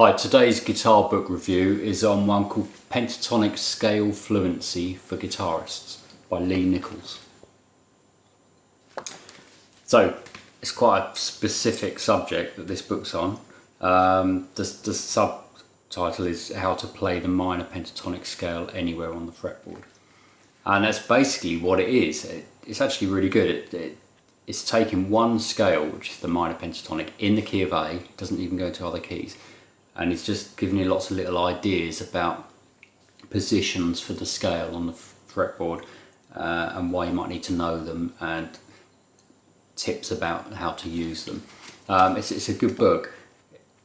Hi, today's guitar book review is on one called Pentatonic Scale Fluency for Guitarists by LEE NICHOLS. So, it's quite a specific subject that this book's on. The subtitle is How to Play the Minor Pentatonic Scale Anywhere on the Fretboard. And that's basically what it is. It's actually really good. It's taking one scale, which is the minor pentatonic, in the key of A, it doesn't even go into other keys. And it's just giving you lots of little ideas about positions for the scale on the fretboard and why you might need to know them, and tips about how to use them. It's a good book.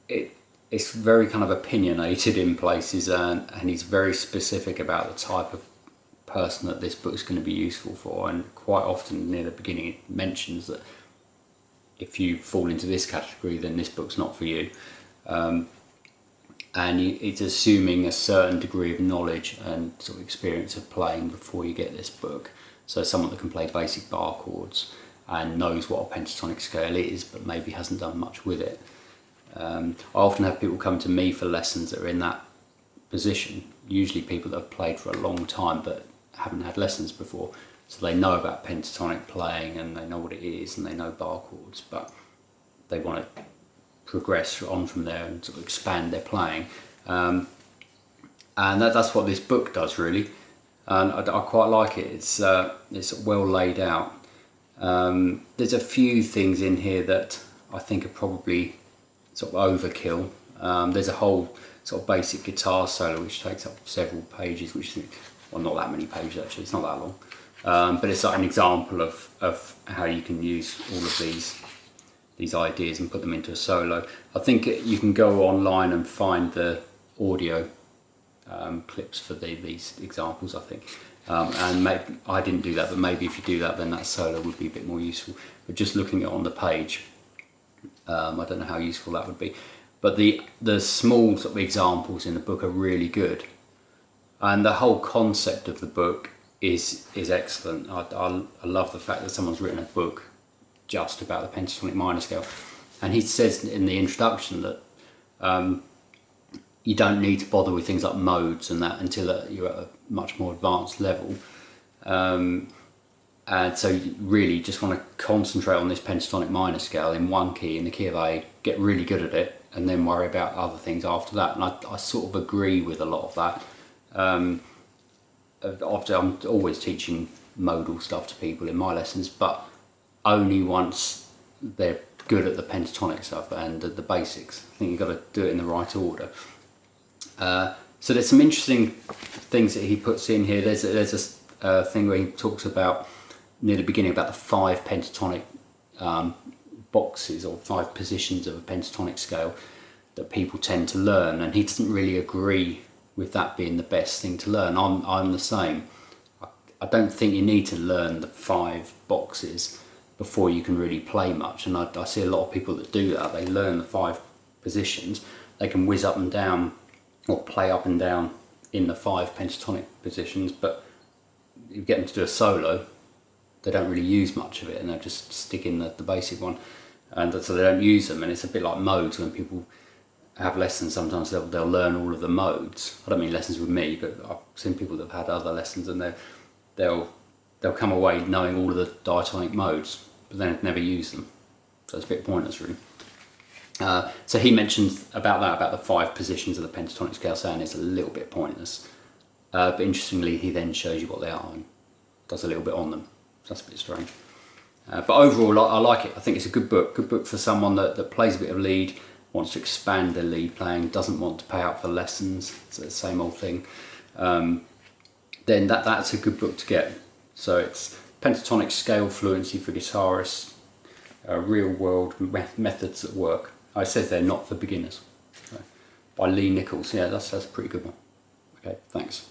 It's very kind of opinionated in places, and he's very specific about the type of person that this book's going to be useful for, and quite often near the beginning it mentions that if you fall into this category then this book's not for you. And it's assuming a certain degree of knowledge and sort of experience of playing before you get this book. So someone that can play basic bar chords and knows what a pentatonic scale is, but maybe hasn't done much with it. I often have people come to me for lessons that are in that position, usually people that have played for a long time but haven't had lessons before. So they know about pentatonic playing and they know what it is and they know bar chords, but they want to progress on from there and sort of expand their playing, and that's what this book does really, and I quite like it. It's well laid out. There's a few things in here that I think are probably sort of overkill. There's a whole sort of basic guitar solo which takes up several pages, which, well, not that many pages actually, it's not that long, but it's like an example of how you can use all of these ideas and put them into a solo. I think you can go online and find the audio clips for these examples, I think, and maybe I didn't do that, but maybe if you do that then that solo would be a bit more useful. But just looking at it on the page, I don't know how useful that would be, but the small sort of examples in the book are really good, and the whole concept of the book is excellent. I love the fact that someone's written a book just about the pentatonic minor scale, and he says in the introduction that you don't need to bother with things like modes and that until you're at a much more advanced level, and so you really just want to concentrate on this pentatonic minor scale in one key, in the key of A, get really good at it, and then worry about other things after that. And I sort of agree with a lot of that. Often I'm always teaching modal stuff to people in my lessons, but only once they're good at the pentatonic stuff and the basics. I think you've got to do it in the right order. So there's some interesting things that he puts in here. There's a thing where he talks about, near the beginning, about the 5 pentatonic boxes or 5 positions of a pentatonic scale that people tend to learn, and he doesn't really agree with that being the best thing to learn. I'm the same. I don't think you need to learn the 5 boxes before you can really play much, and I see a lot of people that do that. They learn the 5 positions, they can whiz up and down or play up and down in the 5 pentatonic positions, but you get them to do a solo, they don't really use much of it, and they'll just stick in the basic one, and so they don't use them. And it's a bit like modes. When people have lessons, sometimes they'll learn all of the modes. I don't mean lessons with me, but I've seen people that have had other lessons, and they'll come away knowing all of the diatonic modes, but then never use them. So it's a bit pointless really. So he mentions about the 5 positions of the pentatonic scale, saying it's a little bit pointless. But interestingly, he then shows you what they are and does a little bit on them. So that's a bit strange. But overall, I like it. I think it's a good book. Good book for someone that plays a bit of lead, wants to expand their lead playing, doesn't want to pay out for lessons. It's the same old thing. Then that's a good book to get. So it's Pentatonic Scale Fluency for Guitarists, Real World Methods at Work. I said they're not for beginners. So, by LEE NICHOLS. Yeah, that's a pretty good one. Okay, thanks.